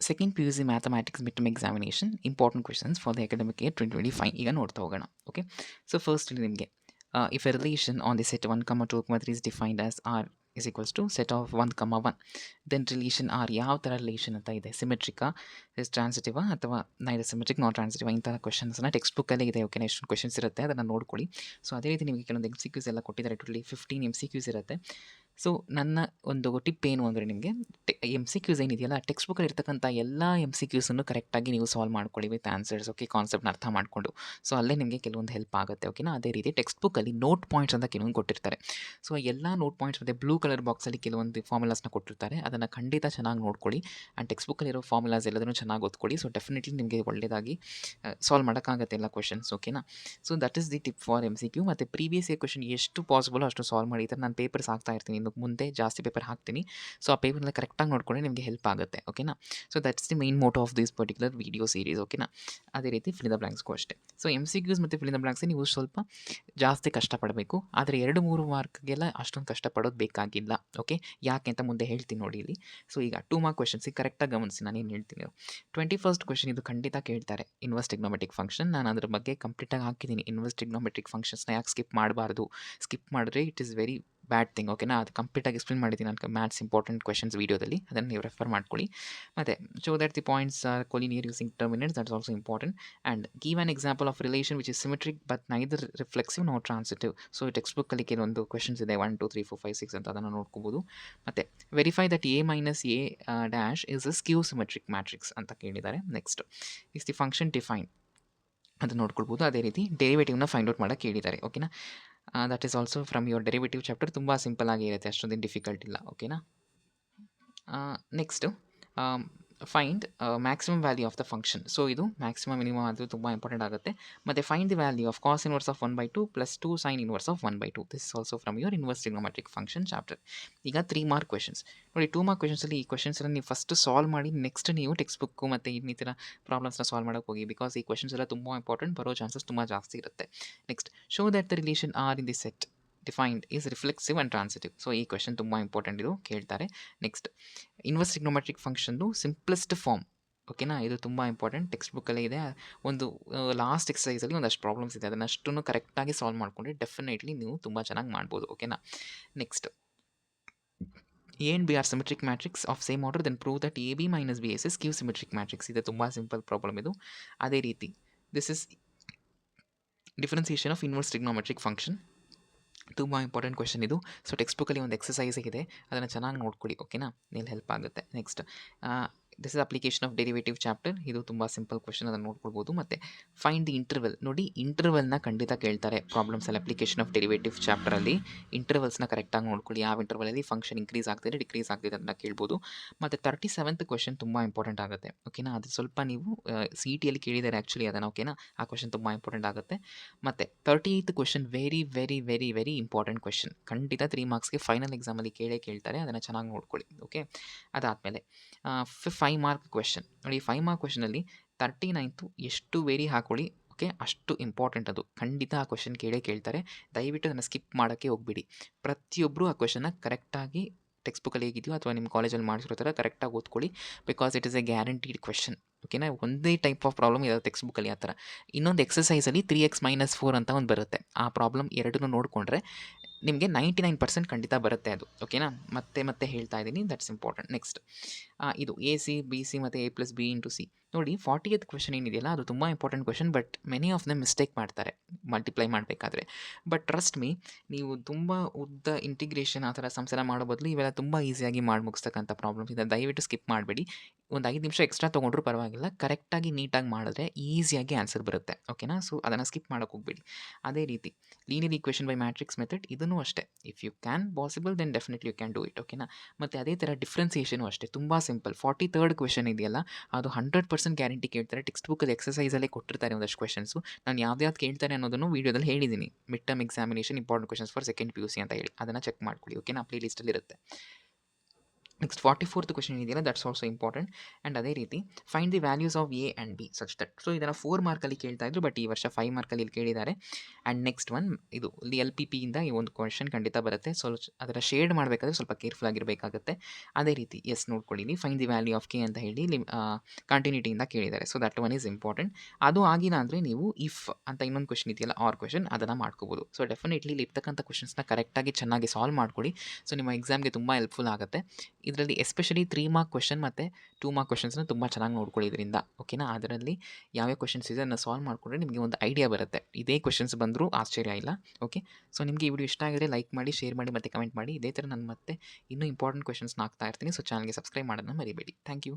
Second P U C mathematics mid term examination important questions for the academic year 2025 ಈಗ ನೋಡ್ತಾ ಹೋಗೋಣ. Okay, so first ನಿಮಗೆ if A relation on the set 1, 2, 3 is defined as R is equals to set of 1, 1, then relation are ಯಾವ ಥರ relation ಅಂತ ಇದೆ, ಸಿಮೆಟ್ರಿಕಾ, is ಟ್ರಾನ್ಸಿಟಿವಾ ಅಥವಾ neither symmetric not ಟ್ರಾನ್ಸಿಟಿವಾ, ಇಂಥ ಕ್ವೆಶನ್ಸ್ನ ಟೆಕ್ಸ್ಟ್ ಬುಕ್ಕಲ್ಲೇ ಇದೆ. ಓಕೆನಾ, ಎಷ್ಟು ಕ್ವೆಶನ್ಸ್ ಇರುತ್ತೆ ಅದನ್ನು ನೋಡ್ಕೊಳ್ಳಿ. ಸೊ ಅದೇ ರೀತಿ ನಿಮಗೆ ಕೆಲವೊಂದು MCQs ಎಲ್ಲ ಕೊಟ್ಟಿದ್ದಾರೆ. ಟೋಟಲಿ 15 MCQs ಇರುತ್ತೆ. ಸೊ ನನ್ನ ಒಂದು ಟಿಪ್ ಏನು ಅಂದರೆ, ನಿಮಗೆ MCQs ಏನಿದೆಯಲ್ಲ, ಟೆಕ್ಸ್ಟ್ ಬುಕ್ಕಲ್ಲಿ ಇರ್ತಕ್ಕಂಥ ಎಲ್ಲ MCQಸನ್ನು ಕರೆಕ್ಟಾಗಿ ನೀವು ಸಾಲ್ವ್ ಮಾಡ್ಕೊಳ್ಳಿ ವಿತ್ ಆನ್ಸರ್ಸ್. ಓಕೆ, ಕಾನ್ಸೆಪ್ಟ್ನ ಅರ್ಥ ಮಾಡಿಕೊಂಡು. ಸೊ ಅಲ್ಲೇ ನಿಮಗೆ ಕೆಲವೊಂದು ಹೆಲ್ಪ್ ಆಗುತ್ತೆ. ಓಕೆನಾ, ಅದೇ ರೀತಿ ಟೆಕ್ಸ್ಟ್ ಬುಕ್ಕಲ್ಲಿ ನೋಟ್ ಪಾಯಿಂಟ್ಸ್ ಅಂತ ಕೆಲವೊಂದು ಕೊಟ್ಟಿರ್ತಾರೆ. ಸೊ ಎಲ್ಲ ನೋಟ್ ಪಾಯಿಂಟ್ಸ್ ಮತ್ತು ಬ್ಲೂ ಕಲರ್ ಬಾಕ್ಸಲ್ಲಿ ಕೆಲವೊಂದು ಫಾರ್ಮುಲಾಸ್ನ ಕೊಟ್ಟಿರ್ತಾರೆ. ಅದನ್ನು ಖಂಡಿತ ಚೆನ್ನಾಗಿ ನೋಡ್ಕೊಳ್ಳಿ. ಆ್ಯಂಡ್ ಟೆಕ್ಸ್ಟ್ ಬುಕ್ಕಲ್ಲಿರೋ ಫಾರ್ಮುಲಾಸ್ ಎಲ್ಲದನ್ನು ಚೆನ್ನಾಗಿ ಓದ್ಕೊಳ್ಳಿ. ಸೊ ಡೆಫಿನೆಟ್ಲಿ ನಿಮಗೆ ಒಳ್ಳೆಯದಾಗಿ ಸಾಲ್ವ್ ಮಾಡೋಕ್ಕಾಗತ್ತೆ ಎಲ್ಲ ಕ್ವೆಶನ್ಸ್. ಓಕೆನಾ, so that is the tip for MCQ. ಮತ್ತು ಪ್ರೀವಿಯಸ್ ಇಯರ್ ಕ್ವೆಶನ್ ಎಷ್ಟು ಪಾಸಿಬಲ್ ಅಷ್ಟು ಸಾಲ್ವ್ ಮಾಡಿ. ಈ ಥರ ನಾನು ಪೇಪರ್ಸ್ ಹಾಕ್ತಾ ಇರ್ತೀನಿ, ಇನ್ನು ಮುಂದೆ ಜಾಸ್ತಿ ಪೇಪರ್ ಹಾಕ್ತೀನಿ. ಸೊ ಆ ಪೇಪರ್ನ ಕರೆಕ್ಟಾಗಿ ನೋಡ್ಕೊಂಡ್ರೆ ನಿಮಗೆ ಹೆಲ್ಪ್ ಆಗುತ್ತೆ. ಓಕೆನಾ, so that's the main motto of this particular video series. ಓಕೆನಾ, ಅದೇ ರೀತಿ ಫಿಲ್ ದ ಬ್ಲಾಂಕ್ಸ್ಗೂ ಅಷ್ಟೇ. ಸೊ MCQs ಮತ್ತು ಫಿಲ್ ದ ಬ್ಲಾಂಕ್ಸ್ ನೀವು ಸ್ವಲ್ಪ ಜಾಸ್ತಿ ಕಷ್ಟಪಡಬೇಕು. ಆದರೆ 2-3 ಮಾರ್ಕ್ಗೆಲ್ಲ ಅಷ್ಟೊಂದು ಕಷ್ಟಪಡೋದು ಬೇಕಾಗಿಲ್ಲ. ಓಕೆ, ಯಾಕೆ ಅಂತ ಮುಂದೆ ಹೇಳ್ತೀನಿ ನೋಡಿ ಇಲ್ಲಿ. ಸೊ ಈಗ 2 ಮಾರ್ಕ್ ಕ್ವೆಶನ್ಸಿಗೆ ಕರೆಕ್ಟಾಗಿ ಗಮನಿಸಿ ನಾನು ಏನು ಹೇಳ್ತೀನಿ. 21st ಕ್ವೆಶನ್ ಇದು ಖಂಡಿತ ಕೇಳ್ತಾರೆ, ಇನ್ವರ್ಸ್ ಟ್ರಿಗ್ನೋಮೆಟ್ರಿಕ್ ಫಂಕ್ಷನ್. ನಾನು ಅದ್ರ ಬಗ್ಗೆ ಕಂಪ್ಲೀಟಾಗಿ ಹಾಕಿದ್ದೀನಿ. ಇನ್ವರ್ಸ್ ಟ್ರಿಗ್ನೋಮೆಟ್ರಿಕ್ ಫಂಕ್ಷನ್ಸ್ನ ಯಾಕೆ ಸ್ಕಿಪ್ ಮಾಡಬಾರ್ದು, ಸ್ಕಿಪ್ ಮಾಡಿದ್ರೆ it is very bad thing. ಓಕೆನಾ, ಅದು ಕಂಪ್ಲೀಟಾಗಿ ಎಕ್ಸ್ಪ್ಲೇನ್ ಮಾಡಿದ್ದೀನಿ ನಾನು ಮ್ಯಾಥ್ಸ್ ಇಂಪಾರ್ಟೆಂಟ್ ಕ್ವೆಶನ್ಸ್ ವೀಡಿಯೋದಲ್ಲಿ, ಅದನ್ನು ನೀವು ರೆಫರ್ ಮಾಡ್ಕೊಳ್ಳಿ. ಮತ್ತು show that the points are collinear using terminates, that's also important. And give an example of relation which is symmetric but neither reflexive not transitive. So text ಬುಕ್ಕಲ್ಲಿ ಕೆಲವೊಂದು questions ಇದೆ, 1, 2, 3, 4, 5, 6 ಅಂತ, ಅದನ್ನು ನೋಡ್ಕೋಬೋದು. ಮತ್ತು verify that A minus A dash is a skew symmetric matrix ಅಂತ ಕೇಳಿದ್ದಾರೆ. Next is the function define, ಅದು ನೋಡ್ಕೊಳ್ಬೋದು. ಅದೇ ರೀತಿ ಡೆರಿವೇಟಿವ್ನ ಫೈಂಡ್ ಔಟ್ ಮಾಡೋಕ್ಕೆ ಕೇಳಿದ್ದಾರೆ. ಓಕೆನಾ, that is also from your derivative chapter. ತುಂಬ ಸಿಂಪಲ್ ಆಗಿ ಇರುತ್ತೆ, ಅಷ್ಟೊಂದೇನು ಡಿಫಿಕಲ್ಟ್ ಇಲ್ಲ. ಓಕೆನಾ, next find maximum value of the function. So ಇದು ಮ್ಯಾಕ್ಸಿಮಮ್ ಮಿನಿಮಮ್ ಅದು ತುಂಬ ಇಂಪಾರ್ಟೆಂಟ್ ಆಗುತ್ತೆ. ಮತ್ತು find the value of cos inverse of 1/2 plus 2 sine inverse of 1/2. This is also from your inverse trigonometric function chapter. ಈಗ 3 mark questions ನೋಡಿ. 2 mark ಕ್ವೆಶನ್ಸಲ್ಲಿ ಈ ಕ್ವೆಶನ್ಸ್ನ ನೀವು first solve ಮಾಡಿ, ನೆಕ್ಸ್ಟ್ ನೀವು ಟೆಕ್ಸ್ಟ್ ಬುಕ್ಕು ಮತ್ತು ಇನ್ನಿತರ ಪ್ರಾಬ್ಲಮ್ಸ್ನ ಸಾಲ್ವ್ ಮಾಡೋಕ್ಕೆ ಹೋಗಿ. ಬಿಕಾಸ್ ಈ ಕ್ವೆಶನ್ಸ್ ಎಲ್ಲ ತುಂಬ ಇಂಪಾರ್ಟೆಂಟ್, ಬರೋ ಚಾನ್ಸಸ್ ತುಂಬ ಜಾಸ್ತಿ ಇರುತ್ತೆ. Next, show that the relation are in the set defined is reflexive and transitive. So ಈ ಕ್ವೆಶನ್ ತುಂಬ ಇಂಪಾರ್ಟೆಂಟ್, ಇದು ಕೇಳ್ತಾರೆ. ನೆಕ್ಸ್ಟ್, ಇನ್ವರ್ಸ್ ಟ್ರಿಗ್ನೋಮೆಟ್ರಿಕ್ ಫಂಕ್ಷನ್ದು ಸಿಂಪ್ಲೆಸ್ಟ್ ಫಾರ್ಮ್. ಓಕೆನಾ, ಇದು ತುಂಬ ಇಂಪಾರ್ಟೆಂಟ್, ಟೆಕ್ಸ್ಟ್ ಬುಕ್ಕಲ್ಲೇ ಇದೆ. ಒಂದು ಲಾಸ್ಟ್ ಎಕ್ಸಸೈಸಲ್ಲಿ ಒಂದಷ್ಟು ಪ್ರಾಬ್ಲಮ್ಸ್ ಇದೆ, ಅದನ್ನಷ್ಟನ್ನು ಕರೆಕ್ಟಾಗಿ ಸಾಲ್ವ್ ಮಾಡಿಕೊಂಡ್ರೆ ಡೆಫಿನೆಟ್ಲಿ ನೀವು ತುಂಬ ಚೆನ್ನಾಗಿ ಮಾಡ್ಬೋದು. ಓಕೆನಾ, next, A and B are symmetric matrix of same order, then prove that AB minus BS is skew symmetric matrix. ಇದು ತುಂಬ ಸಿಂಪಲ್ ಪ್ರಾಬ್ಲಮ್ ಇದು. ಅದೇ ರೀತಿ this is differentiation of inverse trigonometric function, ತುಂಬ ಇಂಪಾರ್ಟೆಂಟ್ ಕ್ವೆಶನ್ ಇದು. So text ಬುಕ್ಕಲ್ಲಿ ಒಂದು exercise ಇದೆ, ಅದನ್ನು ಚೆನ್ನಾಗಿ ನೋಡ್ಕೊಳ್ಳಿ. ಓಕೆನಾ, ಇಲ್ಲಿ ಹೆಲ್ಪ್ ಆಗುತ್ತೆ. Next, this is application of derivative chapter. ಇದು ತುಂಬ ಸಿಂಪಲ್ ಕ್ವೆಶನ್, ಅದನ್ನು ನೋಡ್ಕೊಳ್ಬೋದು. ಮತ್ತು ಫೈಂಡ್ ದಿ ಇಂಟರ್ವಲ್ ನೋಡಿ, ಇಂಟರ್ವಲ್ನ ಖಂಡಿತ ಕೇಳ್ತಾರೆ ಪ್ರಾಬ್ಲಮ್ಸಲ್ಲಿ. ಅಪ್ಲಿಕೇಶನ್ ಆಫ್ ಡೆರಿವೇಟಿವ್ ಚಾಪ್ಟರಲ್ಲಿ ಇಂಟರ್ವಲ್ಸ್ನ ಕರೆಕ್ಟಾಗಿ ನೋಡ್ಕೊಳ್ಳಿ. ಯಾವ ಇಂಟರ್ವಲಲ್ಲಿ ಫಂಕ್ಷನ್ ಇನ್ಕ್ರೀಸ್ ಆಗ್ತಿದೆ ಡಿಕ್ರೀಸ್ ಆಗ್ತಿದೆ ಅಂತ ಕೇಳ್ಬೋದು. ಮತ್ತು 37th ಕ್ವೆಶನ್ ತುಂಬ ಇಂಪಾರ್ಟೆಂಟ್ ಆಗುತ್ತೆ. ಓಕೆನಾ, ಅದು ಸ್ವಲ್ಪ ನೀವು CETಯಲ್ಲಿ ಕೇಳಿದ್ದಾರೆ ಆ್ಯಕ್ಚುಲಿ ಅದನ್ನು. ಓಕೆನಾ, ಆ ಕ್ವೆಶನ್ ತುಂಬ ಇಂಪಾರ್ಟೆಂಟ್ ಆಗುತ್ತೆ. ಮತ್ತು 38th question very very very very important question, ಖಂಡಿತ 3 ಮಾರ್ಕ್ಸ್ಗೆ ಫೈನಲ್ ಎಕ್ಸಾಮಲ್ಲಿ ಕೇಳ್ತಾರೆ, ಅದನ್ನು ಚೆನ್ನಾಗಿ ನೋಡ್ಕೊಳ್ಳಿ. ಓಕೆ, ಅದಾದಮೇಲೆ 5 ಮಾರ್ಕ್ ಕ್ವೆಶನ್ ನೋಡಿ. 5 ಮಾರ್ಕ್ ಕ್ವೆಶನಲ್ಲಿ 39th ಎಷ್ಟು ವೇರಿ ಹಾಕೊಳ್ಳಿ. ಓಕೆ, ಅಷ್ಟು ಇಂಪಾರ್ಟೆಂಟ್ ಅದು, ಖಂಡಿತ ಆ ಕ್ವೆಶನ್ ಕೇಳ್ತಾರೆ. ದಯವಿಟ್ಟು ಅದನ್ನು ಸ್ಕಿಪ್ ಮಾಡೋಕ್ಕೆ ಹೋಗ್ಬಿಡಿ. ಪ್ರತಿಯೊಬ್ಬರು ಆ ಕ್ವೆಶನ್ನ ಕರೆಕ್ಟಾಗಿ ಟೆಕ್ಸ್ಟ್ ಬುಕ್ಕಲ್ಲಿ ಹೇಗಿದೆಯೋ ಅಥವಾ ನಿಮ್ಮ ಕಾಲೇಜಲ್ಲಿ ಮಾಡಿಸಿರೋ ಥರ ಕರೆಕ್ಟಾಗಿ ಓದ್ಕೊಳ್ಳಿ. Because it is a guaranteed question. ಓಕೆನಾ, ಒಂದೇ ಟೈಪ್ ಆಫ್ ಪ್ರಾಬ್ಲಮ್ ಇರೋದು ಟೆಕ್ಸ್ಟ್ ಬುಕ್ಕಲ್ಲಿ ಆ ಥರ. ಇನ್ನೊಂದು ಎಕ್ಸಸೈಸಲ್ಲಿ 3x - 4 ಅಂತ ಒಂದು ಬರುತ್ತೆ. ಆ ಪ್ರಾಬ್ಲಮ್ ಎರಡನ್ನೂ ನೋಡಿಕೊಂಡ್ರೆ ನಿಮಗೆ 99% ಖಂಡಿತ ಬರುತ್ತೆ ಅದು. ಓಕೆನಾ, ಮತ್ತೆ ಹೇಳ್ತಾ ಇದ್ದೀನಿ, ದಟ್ಸ್ ಇಂಪಾರ್ಟೆಂಟ್. ನೆಕ್ಸ್ಟ್, ಇದು AC BC ಮತ್ತು A + B × C ನೋಡಿ. 40th ಕ್ವೆಶನ್ ಏನಿದೆಯಲ್ಲ, ಅದು ತುಂಬ important question. But many of them mistake ಮಾಡ್ತಾರೆ ಮಲ್ಟಿಪ್ಲೈ ಮಾಡಬೇಕಾದ್ರೆ. ಬಟ್ ಟ್ರಸ್ಟ್ ಮೀ, ನೀವು ತುಂಬ ಉದ್ದ ಇಂಟಿಗ್ರೇಷನ್ ಆ ಥರ ಸಂಸಾರ ಮಾಡೋ ಬದಲು ಇವೆಲ್ಲ ತುಂಬ ಈಸಿಯಾಗಿ ಮಾಡಿ ಮುಗಿಸ್ತಕ್ಕಂಥ ಪ್ರಾಬ್ಲಮ್ಸ್ ಇದೆ. ದಯವಿಟ್ಟು ಸ್ಕಿಪ್ ಮಾಡಬೇಡಿ. ಒಂದು 5 ನಿಮಿಷ ಎಕ್ಸ್ಟ್ರಾ ತೊಗೊಂಡ್ರೂ ಪರವಾಗಿಲ್ಲ, ಕರೆಕ್ಟಾಗಿ ನೀಟಾಗಿ ಮಾಡಿದ್ರೆ ಈಸಿಯಾಗಿ ಆನ್ಸರ್ ಬರುತ್ತೆ. ಓಕೆನಾ, ಸೊ ಅದನ್ನು ಸ್ಕಿಪ್ ಮಾಡೋಕ್ಕೆ ಹೋಗ್ಬೇಡಿ. ಅದೇ ರೀತಿ linear equation by matrix method, ಇದನ್ನು ಅಷ್ಟೇ. If you can possible then definitely you can do it. ಓಕೆನಾ, ಮತ್ತು ಅದೇ ಥರ ಡಿಫ್ರೆನ್ಸಿಯೇಷನು ಅಷ್ಟೇ, ತುಂಬ ಸಿಂಪಲ್. 43rd ಕ್ವೆಶನ್ ಇದೆಯಲ್ಲ, ಅದು 100% ಗ್ಯಾರಂಟಿ ಕೇಳ್ತಾರೆ. ಟೆಕ್ಸ್ಟ್ ಬುಕ್ಕಲ್ಲಿ ಎಕ್ಸಸೈಸಲ್ಲೇ ಕೊಟ್ಟಿರ್ತಾರೆ ಒಂದಷ್ಟು ಕ್ವೆಶನ್ಸು. ನಾನು ಯಾವ್ದು ಕೇಳ್ತಾರೆ ಅನ್ನೋದನ್ನು ವೀಡಿಯೋದಲ್ಲಿ ಹೇಳಿದ್ದೀನಿ. Mid term examination important questions for second PUC ಅಂತ ಹೇಳಿ, ಅದನ್ನು ಚೆಕ್ ಮಾಡ್ಕೊಳ್ಳಿ. ಓಕೆನಾ, ಪ್ಲೇ ಲಿಸ್ಟಲ್ಲಿ ಇರುತ್ತೆ. ನೆಕ್ಸ್ಟ್ 44th ಕ್ವೆಶ್ಚನ್ ಇದೆಯಲ್ಲ ದಟ್ಸ್ ಆಲ್ಸೋ ಇಂಪಾರ್ಟೆಂಟ್. ಆ್ಯಂಡ್ ಅದೇ ರೀತಿ find the values of A and B such that. So ಇದನ್ನು 4 ಮಾರ್ಕಲ್ಲಿ ಕೇಳ್ತಾ ಇದ್ರು, ಬಟ್ ಈ ವರ್ಷ 5 ಮಾರ್ಕಲ್ಲಿ ಇಲ್ಲಿ ಕೇಳಿದ್ದಾರೆ. ಆ್ಯಂಡ್ ನೆಕ್ಸ್ಟ್ ಒನ್ ಇದು LPP ಇಂದ ಈ ಒಂದು ಕ್ವೆಶ್ಚನ್ ಖಂಡಿತ ಬರುತ್ತೆ. ಸೊ ಅದರ ಶೇಡ್ ಮಾಡಬೇಕಾದ್ರೆ ಸ್ವಲ್ಪ ಕೇರ್ಫುಲ್ ಆಗಿರಬೇಕಾಗುತ್ತೆ. ಅದೇ ರೀತಿ ನೋಡ್ಕೊಳ್ಳಿ, find the value of K ಅಂತ ಹೇಳಿ ಕಂಟಿನ್ಯೂಟಿಯಿಂದ ಕೇಳಿದ್ದಾರೆ. So that one is important. ಅದು ಆಗಿಲ್ಲ ಅಂದರೆ ನೀವು ಇಫ್ ಅಂತ ಇನ್ನೊಂದು ಕ್ವೆಶ್ಚನ್ ಇದೆಯಲ್ಲ ಆರ್ ಕ್ವೆಶ್ಚನ್, ಅದನ್ನು ಮಾಡ್ಕೋಬೋದು. ಸೊ ಡೆಫಿನೆಟ್ಲಿ ಇಲ್ಲಿ ಇರ್ತಕ್ಕಂಥ ಕ್ವೆಶ್ಚನ್ಸ್ನ ಕರೆಕ್ಟಾಗಿ ಚೆನ್ನಾಗಿ ಸಾಲ್ವ್ ಮಾಡ್ಕೊಳ್ಳಿ. ಸೊ ನಿಮ್ಮ ಎಕ್ಸಾಮ್ಗೆ ತುಂಬ ಹೆಲ್ಪ್ಫುಲ್ ಆಗುತ್ತೆ. ಇದರಲ್ಲಿ ಎಸ್ಪೆಷಲಿ 3 ಮಾರ್ಕ್ ಕ್ವೆಶ್ಚನ್ ಮತ್ತು 2 ಮಾರ್ಕ್ ಕ್ವೆಶ್ಚನ್ಸ್ನ ತುಂಬ ಚೆನ್ನಾಗಿ ನೋಡ್ಕೊಳ್ಳಿ ಇದರಿಂದ, ಓಕೆನಾ. ಅದರಲ್ಲಿ ಯಾವ್ಯಾವ ಕ್ವೆಶ್ಚನ್ಸ್ ಇದೆ ಅದನ್ನು ಸಾಲ್ವ್ ಮಾಡಿಕೊಂಡ್ರೆ ನಿಮಗೆ ಒಂದು ಐಡಿಯಾ ಬರುತ್ತೆ. ಇದೇ ಕ್ವೆಶ್ಚನ್ಸ್ ಬಂದರೂ ಆಶ್ಚರ್ಯ ಇಲ್ಲ. ಓಕೆ, ಸೊ ನಿಮಗೆ ಈ ವಿಡಿಯೋ ಇಷ್ಟ ಆಗಿದ್ರೆ ಲೈಕ್ ಮಾಡಿ, ಶೇರ್ ಮಾಡಿ ಮತ್ತು ಕಮೆಂಟ್ ಮಾಡಿ. ಇದೇ ಥರ ನಾನು ಮತ್ತೆ ಇನ್ನೂ ಇಂಪಾರ್ಟೆಂಟ್ ಕ್ವೆಶ್ಚನ್ಸ್ನ ಹಾಕ್ತಾ ಇರ್ತೀನಿ. ಸೊ ಚಾನಲ್ಗೆ ಸಬ್ಸ್ಕ್ರೈಬ್ ಮಾಡೋದನ್ನ ಮರಿಬೇಡಿ. Thank you.